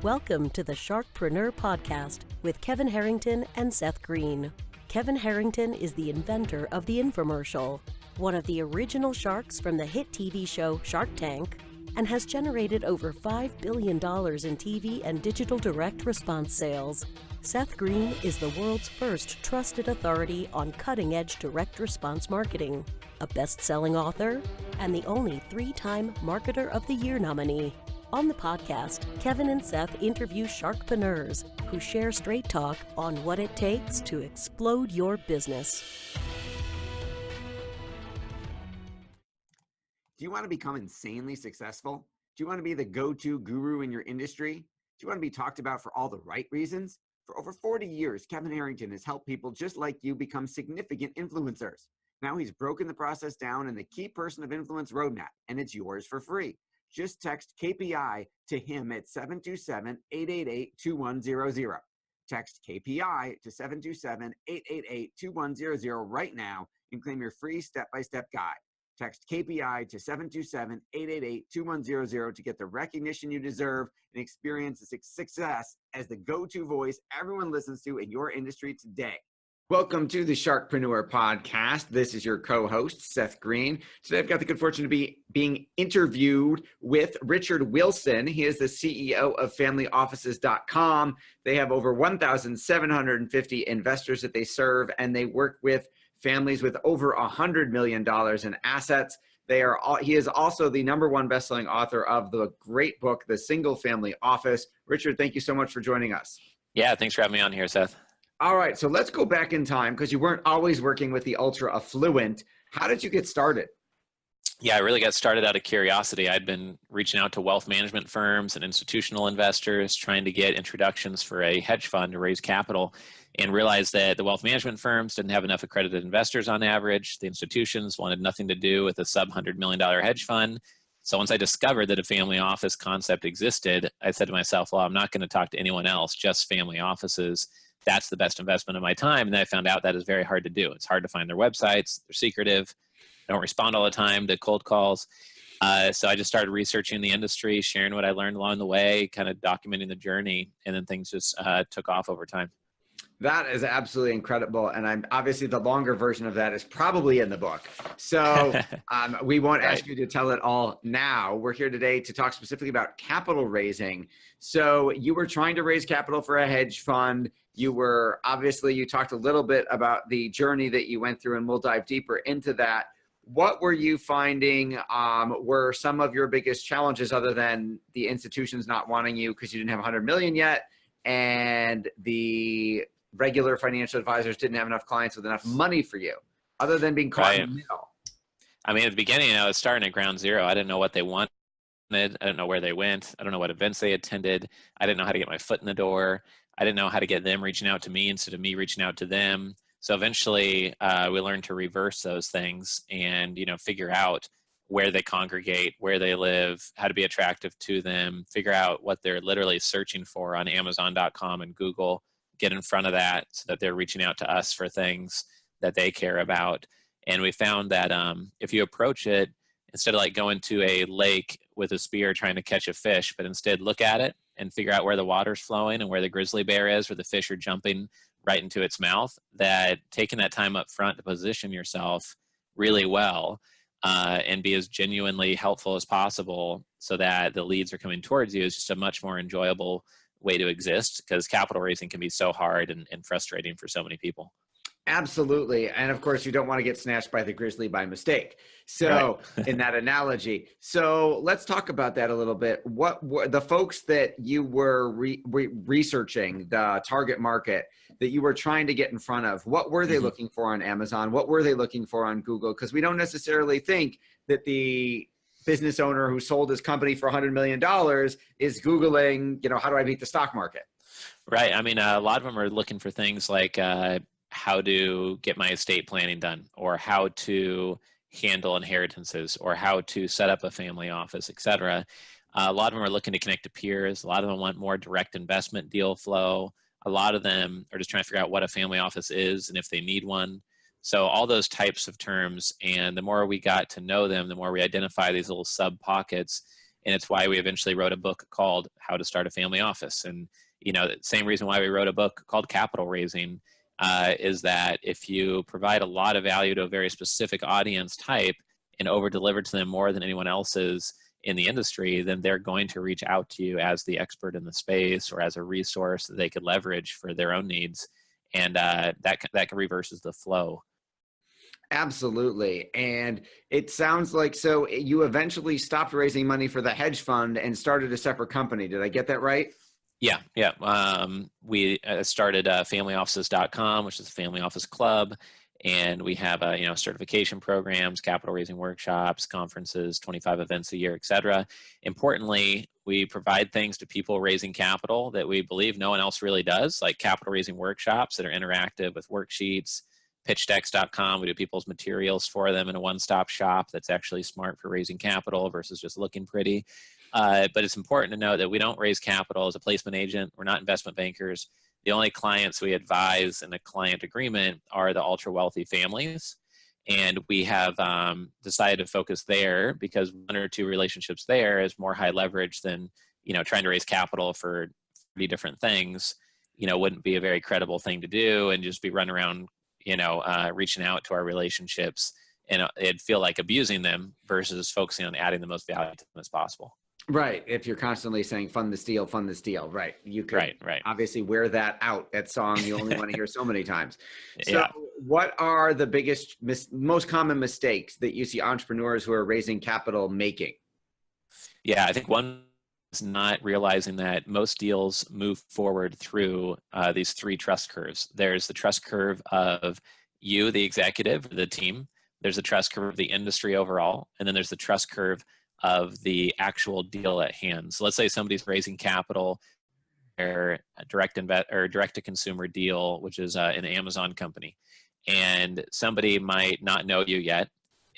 Welcome to the Sharkpreneur podcast with Kevin Harrington and Seth Greene. Kevin Harrington is the inventor of the infomercial, one of the original sharks from the hit TV show Shark Tank, and has generated over $5 billion in TV and digital direct response sales. Seth Greene is the world's first trusted authority on cutting-edge direct response marketing, a best-selling author, and the only 3-time Marketer of the Year nominee. On the podcast, Kevin and Seth interview Sharkpreneurs who share straight talk on what it takes to explode your business. Do you want to become insanely successful? Do you want to be the go-to guru in your industry? Do you want to be talked about for all the right reasons? For over 40 years, Kevin Harrington has helped people just like you become significant influencers. Now he's broken the process down in the Key Person of Influence roadmap, and it's yours for free. Just text KPI to him at 727-888-2100. Text KPI to 727-888-2100 right now and claim your free step-by-step guide. Text KPI to 727-888-2100 to get the recognition you deserve and experience the success as the go-to voice everyone listens to in your industry today. Welcome to the Sharkpreneur podcast. This is your co-host, Seth Greene. Today, I've got the good fortune to be being interviewed with Richard Wilson. He is the CEO of FamilyOffices.com. They have over 1,750 investors that they serve, and they work with families with over $100 million in assets. He is also the #1 best-selling author of the great book, The Single Family Office. Richard, thank you so much for joining us. Yeah, thanks for having me on here, Seth. All right, so let's go back in time because you weren't always working with the ultra affluent. How did you get started? Yeah, I really got started out of curiosity. I'd been reaching out to wealth management firms and institutional investors, trying to get introductions for a hedge fund to raise capital, and realized that the wealth management firms didn't have enough accredited investors on average. The institutions wanted nothing to do with a sub-$100 million hedge fund. So once I discovered that a family office concept existed, I said to myself, well, I'm not going to talk to anyone else, just family offices. That's the best investment of my time. And then I found out that is very hard to do. It's hard to find their websites. They're secretive. They don't respond all the time to cold calls. So I just started researching the industry, sharing what I learned along the way, kind of documenting the journey, and then things just took off over time. That is absolutely incredible. And I'm obviously the longer version of that is probably in the book. So we won't ask you to tell it all now. We're here today to talk specifically about capital raising. So you were trying to raise capital for a hedge fund. You talked a little bit about the journey that you went through, and we'll dive deeper into that. What were you finding were some of your biggest challenges, other than the institutions not wanting you because you didn't have 100 million yet, and the regular financial advisors didn't have enough clients with enough money for you, other than being caught in the middle? I mean, at the beginning, I was starting at ground zero. I didn't know what they wanted. I didn't know where they went. I don't know what events they attended. I didn't know how to get my foot in the door. I didn't know how to get them reaching out to me instead of me reaching out to them. So eventually we learned to reverse those things and, figure out where they congregate, where they live, how to be attractive to them, figure out what they're literally searching for on Amazon.com and Google, get in front of that so that they're reaching out to us for things that they care about. And we found that if you approach it, instead of like going to a lake with a spear trying to catch a fish, but instead look at it and figure out where the water's flowing and where the grizzly bear is, where the fish are jumping right into its mouth, that taking that time up front to position yourself really well and be as genuinely helpful as possible so that the leads are coming towards you is just a much more enjoyable way to exist, because capital raising can be so hard and frustrating for so many people. Absolutely. And of course, you don't want to get snatched by the grizzly by mistake. So right. In that analogy. So let's talk about that a little bit. What were the folks that you were researching, the target market that you were trying to get in front of? What were they looking for on Amazon? What were they looking for on Google? Because we don't necessarily think that the business owner who sold his company for $100 million is Googling, how do I beat the stock market? Right. I mean, a lot of them are looking for things like how to get my estate planning done, or how to handle inheritances, or how to set up a family office, etc. A lot of them are looking to connect to peers. A lot of them want more direct investment deal flow. A lot of them are just trying to figure out what a family office is and if they need one. So all those types of terms, and the more we got to know them, the more we identify these little sub pockets. And it's why we eventually wrote a book called How to Start a Family Office. And, the same reason why we wrote a book called Capital Raising is that if you provide a lot of value to a very specific audience type and over deliver to them more than anyone else's in the industry, then they're going to reach out to you as the expert in the space or as a resource that they could leverage for their own needs. And that reverses the flow. Absolutely. And it sounds like, so you eventually stopped raising money for the hedge fund and started a separate company. Did I get that right? Yeah. We started familyoffices.com, which is a family office club. And we have, certification programs, capital raising workshops, conferences, 25 events a year, et cetera. Importantly, we provide things to people raising capital that we believe no one else really does, like capital raising workshops that are interactive with worksheets, pitchdecks.com. We do people's materials for them in a one-stop shop that's actually smart for raising capital versus just looking pretty. But it's important to note that we don't raise capital as a placement agent. We're not investment bankers. The only clients we advise in a client agreement are the ultra wealthy families. And we have decided to focus there because one or two relationships there is more high leverage than, trying to raise capital for 30 different things, wouldn't be a very credible thing to do and just be run around, reaching out to our relationships, and it'd feel like abusing them versus focusing on adding the most value to them as possible. Right. If you're constantly saying fund the steal, right. You could right. obviously wear that out. That song you only want to hear so many times. So Yeah. What are the biggest, most common mistakes that you see entrepreneurs who are raising capital making? Yeah, I think one is not realizing that most deals move forward through these three trust curves. There's the trust curve of you, the executive, the team. There's the trust curve of the industry overall. And then there's the trust curve of the actual deal at hand. So let's say somebody's raising capital or direct to consumer deal, which is an Amazon company, and somebody might not know you yet.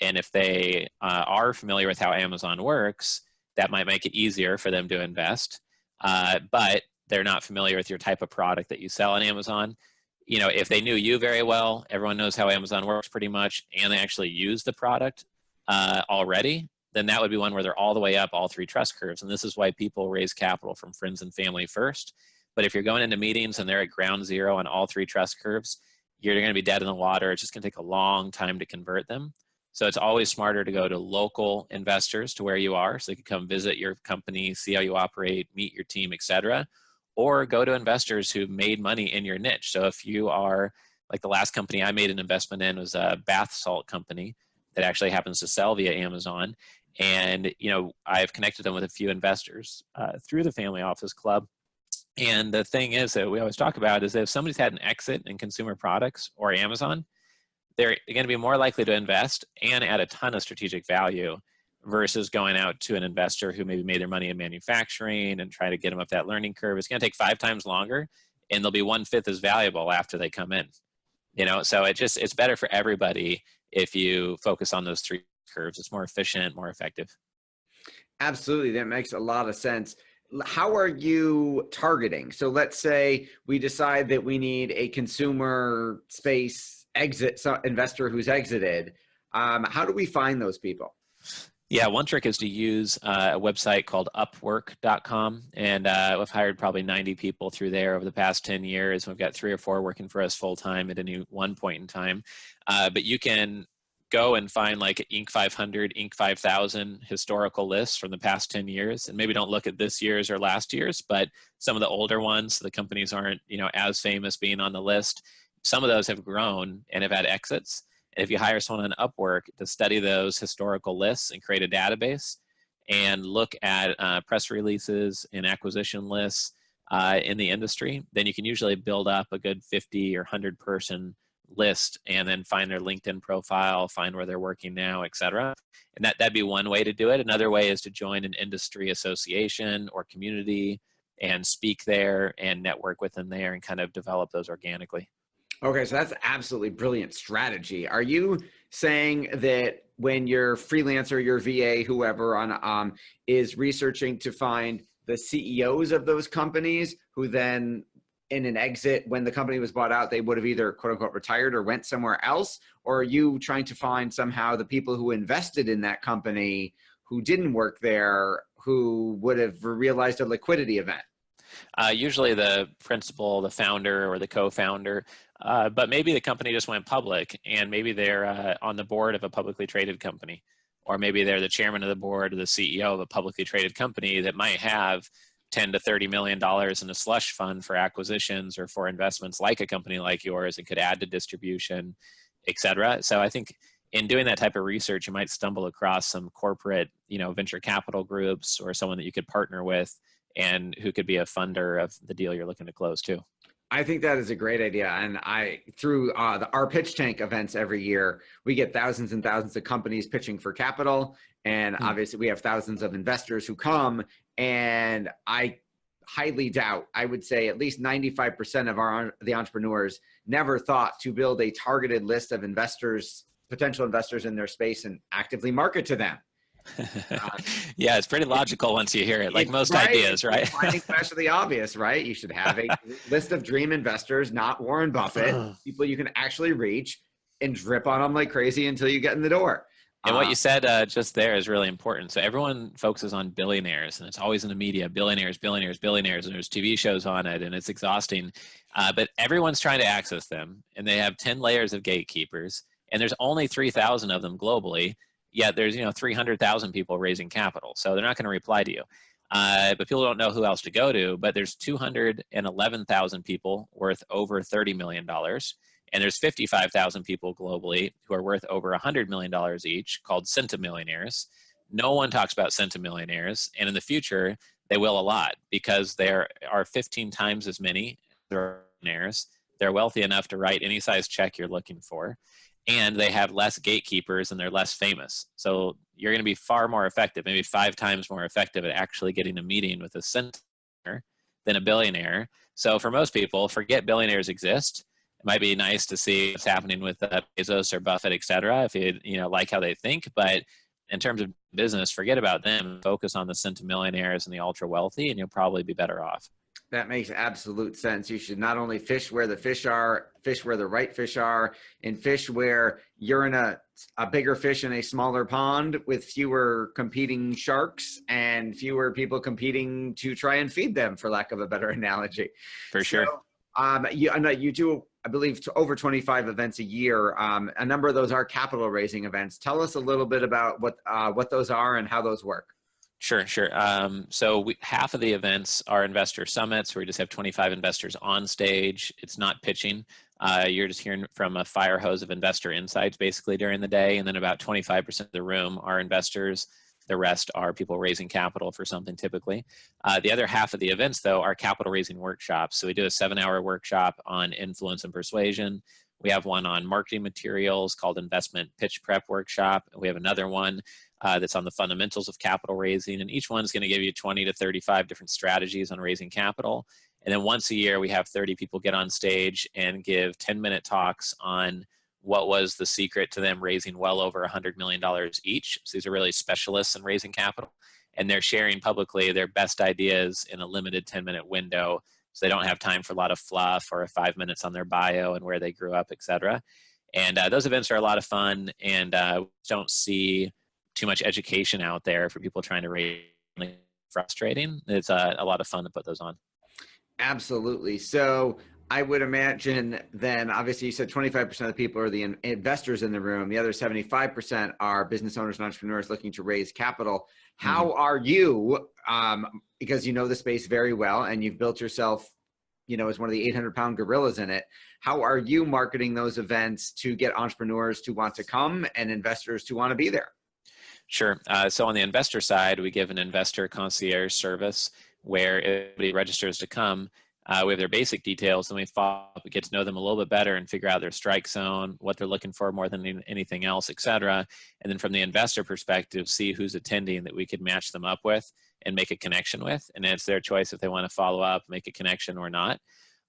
And if they are familiar with how Amazon works, that might make it easier for them to invest. But they're not familiar with your type of product that you sell on Amazon. If they knew you very well, everyone knows how Amazon works pretty much, and they actually use the product already, then that would be one where they're all the way up all three trust curves. And this is why people raise capital from friends and family first. But if you're going into meetings and they're at ground zero on all three trust curves, you're going to be dead in the water. It's just going to take a long time to convert them. So it's always smarter to go to local investors to where you are, so they can come visit your company, see how you operate, meet your team, et cetera. Or go to investors who made money in your niche. So if you are, like the last company I made an investment in was a bath salt company that actually happens to sell via Amazon. And, I've connected them with a few investors through the Family Office Club. And the thing is that we always talk about is that if somebody's had an exit in consumer products or Amazon, they're going to be more likely to invest and add a ton of strategic value versus going out to an investor who maybe made their money in manufacturing and try to get them up that learning curve. It's going to take 5 times longer, and they'll be 1/5 as valuable after they come in. So it's better for everybody if you focus on those three curves. It's more efficient, more effective. Absolutely. That makes a lot of sense. How are you targeting? So let's say we decide that we need a consumer space investor who's exited. How do we find those people? Yeah, one trick is to use a website called upwork.com. And we've hired probably 90 people through there over the past 10 years. We've got 3 or 4 working for us full time at any one point in time. But you can go and find like Inc. 500, Inc. 5000 historical lists from the past 10 years. And maybe don't look at this year's or last year's, but some of the older ones, so the companies aren't, as famous being on the list. Some of those have grown and have had exits. And if you hire someone on Upwork to study those historical lists and create a database and look at press releases and acquisition lists in the industry, then you can usually build up a good 50 or 100 person list and then find their LinkedIn profile, find where they're working now, et cetera. And that'd be one way to do it. Another way is to join an industry association or community and speak there and network within there and kind of develop those organically. Okay, so that's absolutely brilliant strategy. Are you saying that when your freelancer, your VA, whoever on is researching to find the CEOs of those companies who then in an exit when the company was bought out, they would have either quote unquote retired or went somewhere else? Or are you trying to find somehow the people who invested in that company who didn't work there who would have realized a liquidity event? Usually the principal, the founder, or the co-founder, but maybe the company just went public, and maybe they're on the board of a publicly traded company, or maybe they're the chairman of the board or the CEO of a publicly traded company that might have $10 to $30 million in a slush fund for acquisitions or for investments like a company like yours, and could add to distribution, et cetera. So I think in doing that type of research, you might stumble across some corporate, venture capital groups, or someone that you could partner with and who could be a funder of the deal you're looking to close too. I think that is a great idea. And through our pitch tank events every year, we get thousands and thousands of companies pitching for capital. And obviously we have thousands of investors who come, and I highly doubt, I would say at least 95% of the entrepreneurs never thought to build a targeted list of investors, potential investors in their space, and actively market to them. Yeah, it's pretty logical once you hear it, like most right? ideas, right? Finding especially obvious, right? You should have a list of dream investors, not Warren Buffett, people you can actually reach, and drip on them like crazy until you get in the door. And what you said just there is really important. So everyone focuses on billionaires, and it's always in the media, billionaires, billionaires, billionaires, and there's TV shows on it, and it's exhausting. But everyone's trying to access them, and they have 10 layers of gatekeepers, and there's only 3,000 of them globally. Yet there's 300,000 people raising capital, so they're not going to reply to you. But people don't know who else to go to. But there's 211,000 people worth over $30 million, and there's 55,000 people globally who are worth over $100 million each, called centimillionaires. No one talks about centimillionaires, and in the future they will a lot, because there are 15 times as many millionaires. They're wealthy enough to write any size check you're looking for, and they have less gatekeepers, and they're less famous. So you're going to be far more effective, maybe 5 times more effective at actually getting a meeting with a centimillionaire than a billionaire. So for most people, forget billionaires exist. It might be nice to see what's happening with Bezos or Buffett, et cetera, if you like how they think. But in terms of business, forget about them. Focus on the centimillionaires and the ultra wealthy, and you'll probably be better off. That makes absolute sense. You should not only fish where the fish are, fish where the right fish are, and fish where you're in a bigger fish in a smaller pond with fewer competing sharks and fewer people competing to try and feed them, for lack of a better analogy. For sure. So, you do, I believe, over 25 events a year. A number of those are capital raising events. Tell us a little bit about what those are and how those work. Sure. So half of the events are investor summits, where we just have 25 investors on stage. It's not pitching. You're just hearing from a fire hose of investor insights basically during the day. And then about 25% of the room are investors. The rest are people raising capital for something typically. The other half of the events, though, are capital raising workshops. So we do a 7-hour workshop on influence and persuasion. We have one on marketing materials called Investment Pitch Prep Workshop. We have another one that's on the fundamentals of capital raising. And each one's going to give you 20 to 35 different strategies on raising capital. And then once a year, we have 30 people get on stage and give 10-minute talks on what was the secret to them raising well over $100 million each. So these are really specialists in raising capital. And they're sharing publicly their best ideas in a limited 10-minute window. So they don't have time for a lot of fluff or 5 minutes on their bio and where they grew up, et cetera. And those events are a lot of fun, and don't see too much education out there for people trying to raise. Frustrating. It's a lot of fun to put those on. Absolutely. So I would imagine then, obviously you said 25% of the people are the investors in the room. The other 75% are business owners and entrepreneurs looking to raise capital. How are you, because you know the space very well and you've built yourself, as one of the 800-pound gorillas in it, how are you marketing those events to get entrepreneurs to want to come and investors to want to be there? Sure. So on the investor side, we give an investor concierge service where if anybody registers to come, we have their basic details, and we get to know them a little bit better and figure out their strike zone, what they're looking for more than anything else, et cetera. And then from the investor perspective, see who's attending that we could match them up with and make a connection with. And it's their choice if they want to follow up, make a connection or not.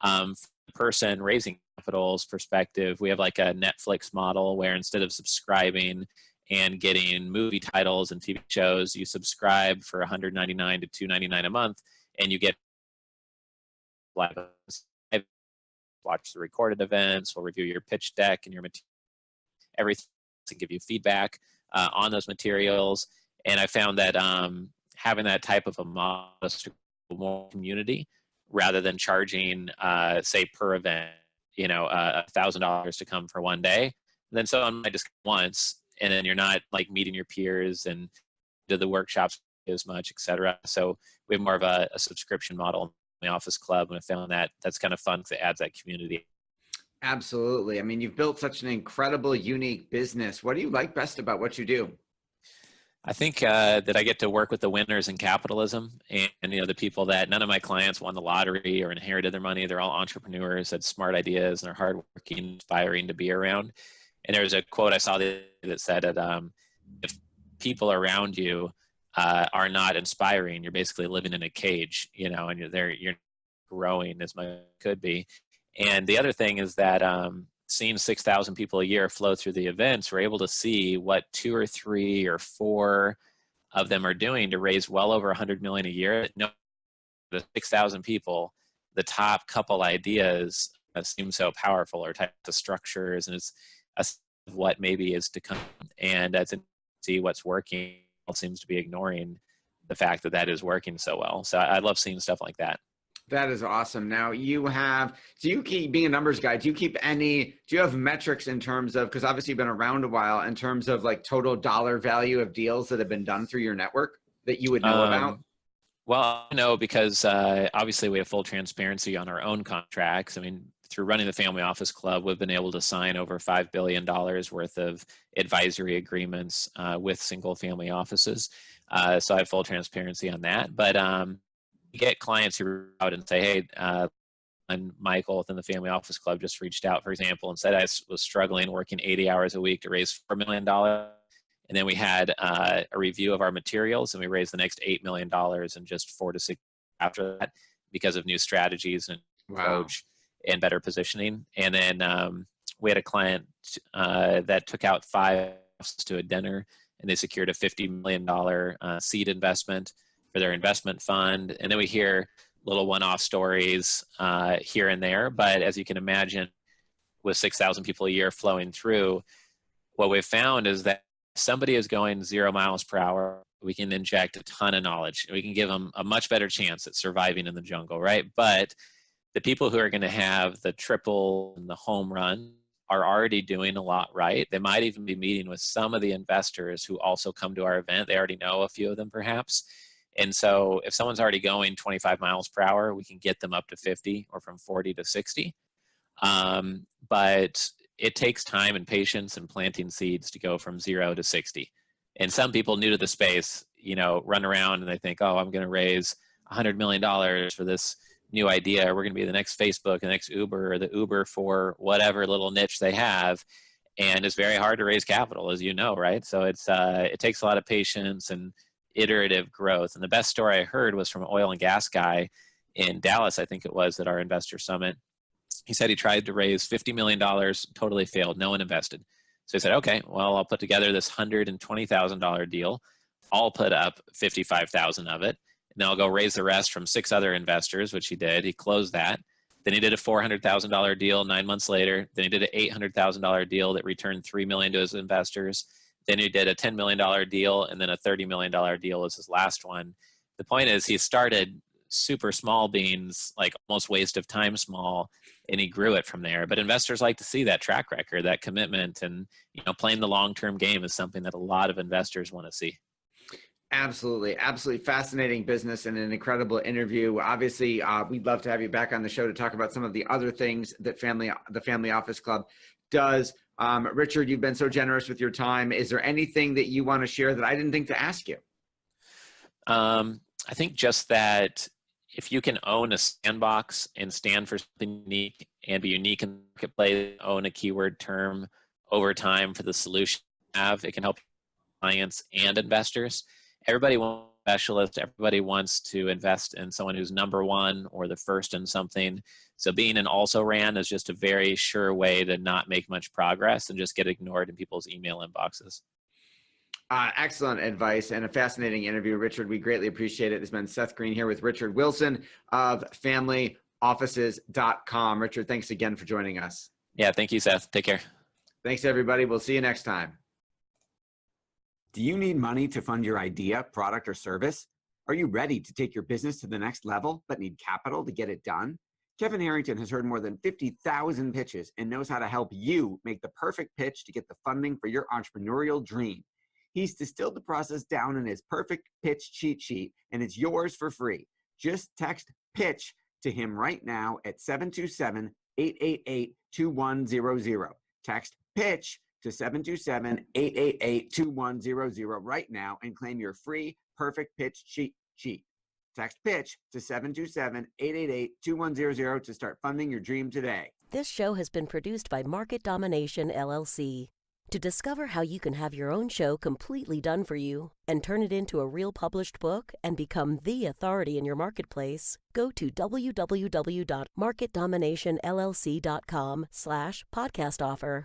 From the person raising capital's perspective, we have like a Netflix model where instead of subscribing and getting movie titles and TV shows, you subscribe for $199 to $299 a month, and you get live, watch the recorded events, we'll review your pitch deck and your material, everything, to give you feedback on those materials. And I found that having that type of a modest more community rather than charging, say, per event, $1,000 to come for one day. And then someone might just come once, and then you're not like meeting your peers and do the workshops as much, et cetera. So we have more of a subscription model in the office club, and I found that that's kind of fun because it adds that community. Absolutely. I mean, you've built such an incredible, unique business. What do you like best about what you do? I think that I get to work with the winners in capitalism, and the people that none of my clients won the lottery or inherited their money. They're all entrepreneurs, had smart ideas, and they're hardworking, inspiring to be around. And there's a quote I saw that said that if people around you are not inspiring, you're basically living in a cage, and you're growing as much as it could be. And the other thing is that seeing 6,000 people a year flow through the events, we're able to see what 2 or 3 or 4 of them are doing to raise well over 100 million a year. No, the 6,000 people, the top couple ideas seem so powerful, or types of structures, and it's what maybe is to come. And to see what's working, it seems to be ignoring the fact that that is working so well. So I love seeing stuff like that. That is awesome. Now do you keep, being a numbers guy, do you have metrics in terms of, because obviously you've been around a while, in terms of like total dollar value of deals that have been done through your network that you would know about? Well, no, because obviously we have full transparency on our own contracts. I mean, through running the Family Office Club, we've been able to sign over $5 billion worth of advisory agreements with single family offices. So I have full transparency on that. But we get clients who reach out and say, hey, and Michael within the Family Office Club just reached out, for example, and said I was struggling working 80 hours a week to raise $4 million. And then we had a review of our materials, and we raised the next $8 million in just 4 to 6 after that because of new strategies and approach and better positioning. And then we had a client that took out 5 to a dinner, and they secured a $50 million seed investment for their investment fund. And then we hear little one-off stories here and there. But as you can imagine, with 6,000 people a year flowing through, what we've found is that somebody is going 0 miles per hour, we can inject a ton of knowledge. We can give them a much better chance at surviving in the jungle, right? But the people who are going to have the triple and the home run are already doing a lot right. They might even be meeting with some of the investors who also come to our event. They already know a few of them perhaps. And so if someone's already going 25 miles per hour, we can get them up to 50 or from 40 to 60. But it takes time and patience and planting seeds to go from 0 to 60. And some people new to the space, run around and they think, oh, I'm going to raise $100 million for this new idea. We're going to be the next Facebook, the next Uber, or the Uber for whatever little niche they have. And it's very hard to raise capital, as you know, right? So it takes a lot of patience and iterative growth. And the best story I heard was from an oil and gas guy in Dallas, I think it was, at our investor summit. He said he tried to raise $50 million, totally failed. No one invested. So he said, okay, well, I'll put together this $120,000 deal. I'll put up 55,000 of it. And then I'll go raise the rest from 6 other investors, which he did. He closed that. Then he did a $400,000 deal 9 months later. Then he did an $800,000 deal that returned $3 million to his investors. Then he did a $10 million deal, and then a $30 million deal was his last one. The point is he started super small beans, like almost waste of time small, and he grew it from there. But investors like to see that track record, that commitment, and playing the long-term game is something that a lot of investors want to see. Absolutely. Absolutely fascinating business and an incredible interview. Obviously, we'd love to have you back on the show to talk about some of the other things that the Family Office Club does. Richard, you've been so generous with your time. Is there anything that you want to share that I didn't think to ask you? I think just that if you can own a sandbox and stand for something unique and be unique in the marketplace, own a keyword term over time for the solution you have, it can help clients and investors. Everybody wants a specialist. Everybody wants to invest in someone who's number one or the first in something. So being an also ran is just a very sure way to not make much progress and just get ignored in people's email inboxes. Excellent advice and a fascinating interview, Richard. We greatly appreciate it. This has been Seth Greene here with Richard Wilson of FamilyOffices.com. Richard, thanks again for joining us. Yeah, thank you, Seth. Take care. Thanks, everybody. We'll see you next time. Do you need money to fund your idea, product, or service? Are you ready to take your business to the next level but need capital to get it done? Kevin Harrington has heard more than 50,000 pitches and knows how to help you make the perfect pitch to get the funding for your entrepreneurial dream. He's distilled the process down in his perfect pitch cheat sheet, and it's yours for free. Just text PITCH to him right now at 727-888-2100. Text PITCH to 727-888-2100 right now and claim your free perfect pitch cheat sheet. Text PITCH to 727-888-2100 to start funding your dream today. This show has been produced by Market Domination, LLC. To discover how you can have your own show completely done for you and turn it into a real published book and become the authority in your marketplace, go to www.marketdominationllc.com/podcast offer.